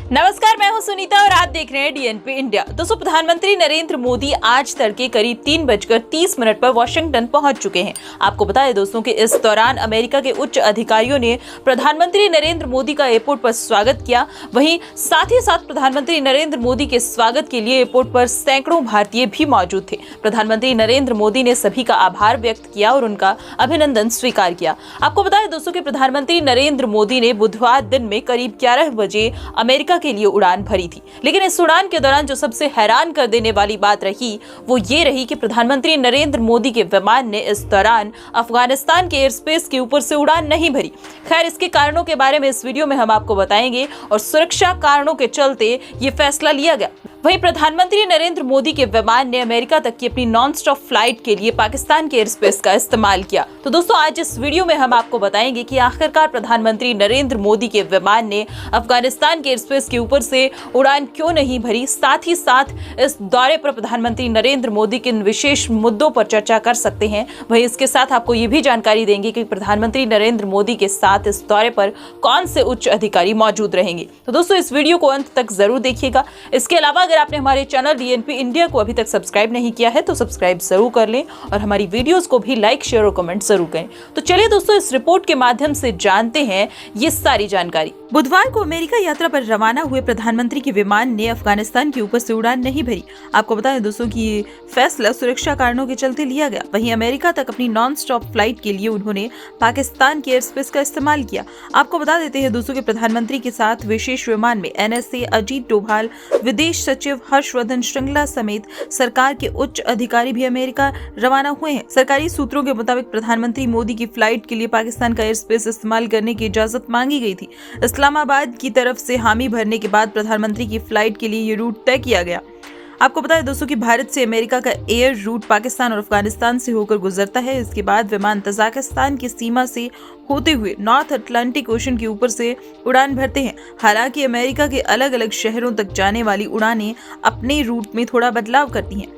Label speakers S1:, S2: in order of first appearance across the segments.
S1: नमस्कार, मैं हूं सुनीता और आप देख रहे हैं डीएनपी इंडिया। दोस्तों, प्रधानमंत्री नरेंद्र मोदी आज तड़के करीब 3:30 पर वॉशिंगटन पहुंच चुके हैं। आपको बता दें दोस्तों कि इस दौरान अमेरिका के उच्च अधिकारियों ने प्रधानमंत्री नरेंद्र मोदी का एयरपोर्ट पर स्वागत किया। वहीं साथ ही साथ प्रधानमंत्री नरेंद्र मोदी के स्वागत के लिए एयरपोर्ट पर सैकड़ों भारतीय भी मौजूद थे। प्रधानमंत्री नरेंद्र मोदी ने सभी का आभार व्यक्त किया और उनका अभिनंदन स्वीकार किया। आपको बता दें दोस्तों कि प्रधानमंत्री नरेंद्र मोदी ने बुधवार दिन में करीब 11 बजे अमेरिका के लिए उड़ान भरी थी, लेकिन इस उड़ान के दौरान जो सबसे हैरान कर देने वाली बात रही वो ये रही कि प्रधानमंत्री नरेंद्र मोदी के विमान ने इस दौरान अफगानिस्तान के एयर स्पेस के ऊपर से उड़ान नहीं भरी। खैर, इसके कारणों के बारे में इस वीडियो में हम आपको बताएंगे और सुरक्षा कारणों के चलते ये फैसला लिया गया। वहीं प्रधानमंत्री नरेंद्र मोदी के विमान ने अमेरिका तक की अपनी नॉन स्टॉप फ्लाइट के लिए पाकिस्तान के एयर स्पेस का इस्तेमाल किया। तो दोस्तों, आज इस वीडियो में हम आपको बताएंगे कि आखिरकार प्रधानमंत्री नरेंद्र मोदी के विमान ने अफगानिस्तान के एयर स्पेस के ऊपर से उड़ान क्यों नहीं भरी। साथ ही साथ इस दौरे पर प्रधानमंत्री नरेंद्र मोदी किन विशेष मुद्दों पर चर्चा कर सकते हैं। वहीं इसके साथ आपको ये भी जानकारी देंगे कि प्रधानमंत्री नरेंद्र मोदी के साथ इस दौरे पर कौन से उच्च अधिकारी मौजूद रहेंगे। तो दोस्तों, इस वीडियो को अंत तक जरूर देखिएगा। इसके अलावा अगर आपने हमारे चैनल डीएनपी इंडिया को अभी तक सब्सक्राइब नहीं किया है तो सब्सक्राइब जरूर कर लें और हमारी वीडियोस को भी लाइक, शेयर और कमेंट जरूर करें। तो चलिए दोस्तों, इस रिपोर्ट के माध्यम से जानते हैं ये सारी जानकारी। बुधवार को अमेरिका यात्रा पर रवाना हुए प्रधानमंत्री के विमान ने अफगानिस्तान के ऊपर से उड़ान नहीं भरी। आपको बता दें दोस्तों कि ये फैसला सुरक्षा कारणों के चलते लिया गया। वहीं अमेरिका तक अपनी नॉन स्टॉप फ्लाइट के लिए उन्होंने पाकिस्तान के एयर स्पेस का इस्तेमाल किया। आपको बता देते हैं दोस्तों कि प्रधानमंत्री के साथ विशेष विमान में एनएसए अजीत डोभाल, विदेश सचिव हर्षवर्धन श्रृंगला समेत सरकार के उच्च अधिकारी भी अमेरिका रवाना हुए हैं। सरकारी सूत्रों के मुताबिक प्रधानमंत्री मोदी की फ्लाइट के लिए पाकिस्तान का एयर स्पेस इस्तेमाल करने की इजाजत मांगी गई थी। इस्लामाबाद की तरफ से हामी भरने के बाद प्रधानमंत्री की फ्लाइट के लिए ये रूट तय किया गया। आपको बता दें दोस्तों कि भारत से अमेरिका का एयर रूट पाकिस्तान और अफगानिस्तान से होकर गुजरता है। इसके बाद विमान तजाकिस्तान की सीमा से होते हुए नॉर्थ अटलांटिक ओशन के ऊपर से उड़ान भरते हैं। हालांकि अमेरिका के अलग अलग शहरों तक जाने वाली उड़ानें अपने रूट में थोड़ा बदलाव करती हैं।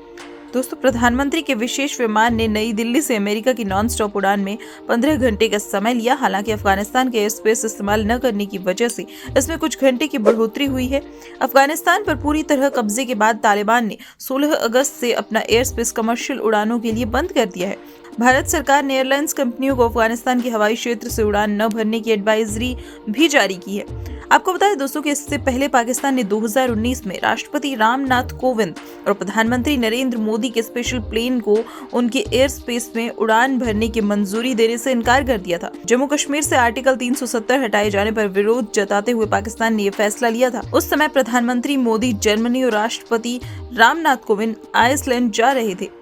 S1: दोस्तों, प्रधानमंत्री के विशेष विमान ने नई दिल्ली से अमेरिका की नॉन स्टॉप उड़ान में 15 घंटे का समय लिया। हालांकि अफगानिस्तान के एयर स्पेस इस्तेमाल न करने की वजह से इसमें कुछ घंटे की बढ़ोतरी हुई है। अफगानिस्तान पर पूरी तरह कब्जे के बाद तालिबान ने 16 अगस्त से अपना एयर स्पेस कमर्शियल उड़ानों के लिए बंद कर दिया है। भारत सरकार ने एयरलाइंस कंपनियों को अफगानिस्तान के हवाई क्षेत्र से उड़ान न भरने की एडवाइजरी भी जारी की है। आपको बता दें दोस्तों कि इससे पहले पाकिस्तान ने 2019 में राष्ट्रपति रामनाथ कोविंद और प्रधानमंत्री नरेंद्र मोदी के स्पेशल प्लेन को उनके एयर स्पेस में उड़ान भरने की मंजूरी देने से इनकार कर दिया था। जम्मू कश्मीर से आर्टिकल 370 हटाए जाने पर विरोध जताते हुए पाकिस्तान ने यह फैसला लिया था। उस समय प्रधानमंत्री मोदी जर्मनी और राष्ट्रपति रामनाथ कोविंद आइसलैंड जा रहे थे।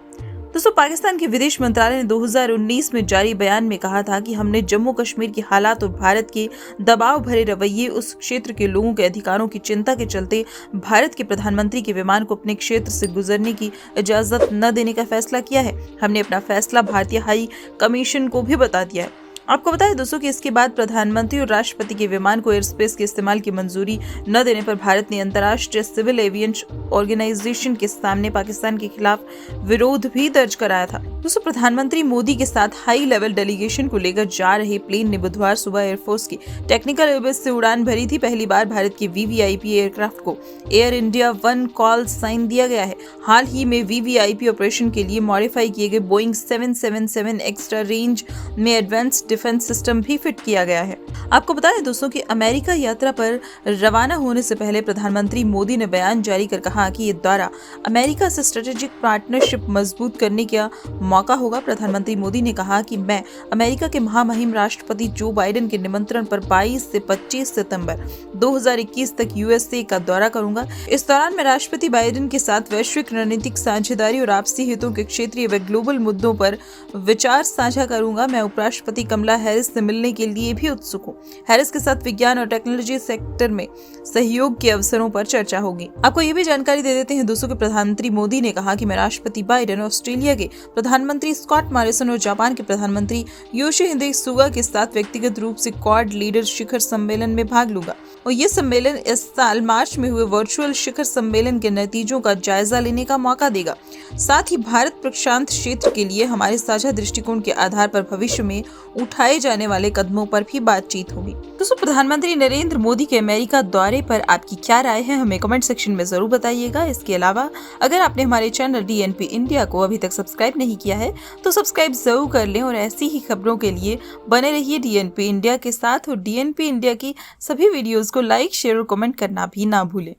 S1: दोस्तों, पाकिस्तान के विदेश मंत्रालय ने 2019 में जारी बयान में कहा था कि हमने जम्मू कश्मीर के हालात और भारत के दबाव भरे रवैये, उस क्षेत्र के लोगों के अधिकारों की चिंता के चलते भारत के प्रधानमंत्री के विमान को अपने क्षेत्र से गुजरने की इजाजत न देने का फैसला किया है। हमने अपना फैसला भारतीय हाई कमीशन को भी बता दिया है। आपको बताएं दोस्तों कि इसके बाद प्रधानमंत्री और राष्ट्रपति के विमान को एयर स्पेस के इस्तेमाल की मंजूरी न देने पर भारत ने अंतर्राष्ट्रीय सिविल एविएशन ऑर्गेनाइजेशन के सामने पाकिस्तान के खिलाफ विरोध भी दर्ज कराया था। दोस्तों, प्रधानमंत्री मोदी के साथ हाई लेवल डेलीगेशन को लेकर जा रहे प्लेन ने बुधवार सुबह एयरफोर्स की टेक्निकल एयरबेस से उड़ान भरी थी। पहली बार भारत के वीवीआईपी एयरक्राफ्ट को एयर इंडिया 1 कॉल साइन दिया गया है। हाल ही में वीवीआईपी ऑपरेशन के लिए मॉडिफाई किए गए बोइंग 777 एक्स्ट्रा रेंज में एडवांस डिफेंस सिस्टम भी फिट किया गया है। आपको बताएं दोस्तों कि अमेरिका यात्रा पर रवाना होने से पहले प्रधानमंत्री मोदी ने बयान जारी कर कहा कि ये दौरा अमेरिका से स्ट्रेटेजिक पार्टनरशिप मजबूत करने का मौका होगा। प्रधानमंत्री मोदी ने कहा कि मैं अमेरिका के महामहिम राष्ट्रपति जो बाइडेन के निमंत्रण पर 22 से 25 सितंबर 2021 तक यूएसए का दौरा करूंगा। इस दौरान मैं राष्ट्रपति बाइडेन के साथ वैश्विक रणनीतिक साझेदारी और आपसी हितों के क्षेत्रीय व ग्लोबल मुद्दों पर विचार साझा करूंगा। मैं उपराष्ट्रपति कमला हैरिस से मिलने के लिए भी उत्सुक हूँ। हैरिस के साथ विज्ञान और टेक्नोलॉजी सेक्टर में सहयोग के अवसरों पर चर्चा होगी। आपको ये भी जानकारी दे देते हैं दोस्तों कि प्रधानमंत्री मोदी ने कहा कि मैं राष्ट्रपति बाइडेन, ऑस्ट्रेलिया के प्रधान प्रधानमंत्री स्कॉट मॉरिसन और जापान के प्रधानमंत्री योशिहिदे सुगा के साथ व्यक्तिगत रूप से क्वाड लीडर शिखर सम्मेलन में भाग लूंगा और ये सम्मेलन इस साल मार्च में हुए वर्चुअल शिखर सम्मेलन के नतीजों का जायजा लेने का मौका देगा। साथ ही भारत प्रशांत क्षेत्र के लिए हमारे साझा दृष्टिकोण के आधार पर भविष्य में उठाए जाने वाले कदमों पर भी बातचीत होगी। दोस्तों, प्रधानमंत्री नरेंद्र मोदी के अमेरिका दौरे पर आपकी क्या राय है, हमें कमेंट सेक्शन में जरूर बताइएगा। इसके अलावा अगर आपने हमारे चैनल DNP इंडिया को अभी तक सब्सक्राइब नहीं किया है तो सब्सक्राइब जरूर कर लें और ऐसी ही खबरों के लिए बने रहिए DNP इंडिया के साथ और DNP इंडिया की सभी वीडियोस को लाइक, शेयर और कमेंट करना भी ना भूलें।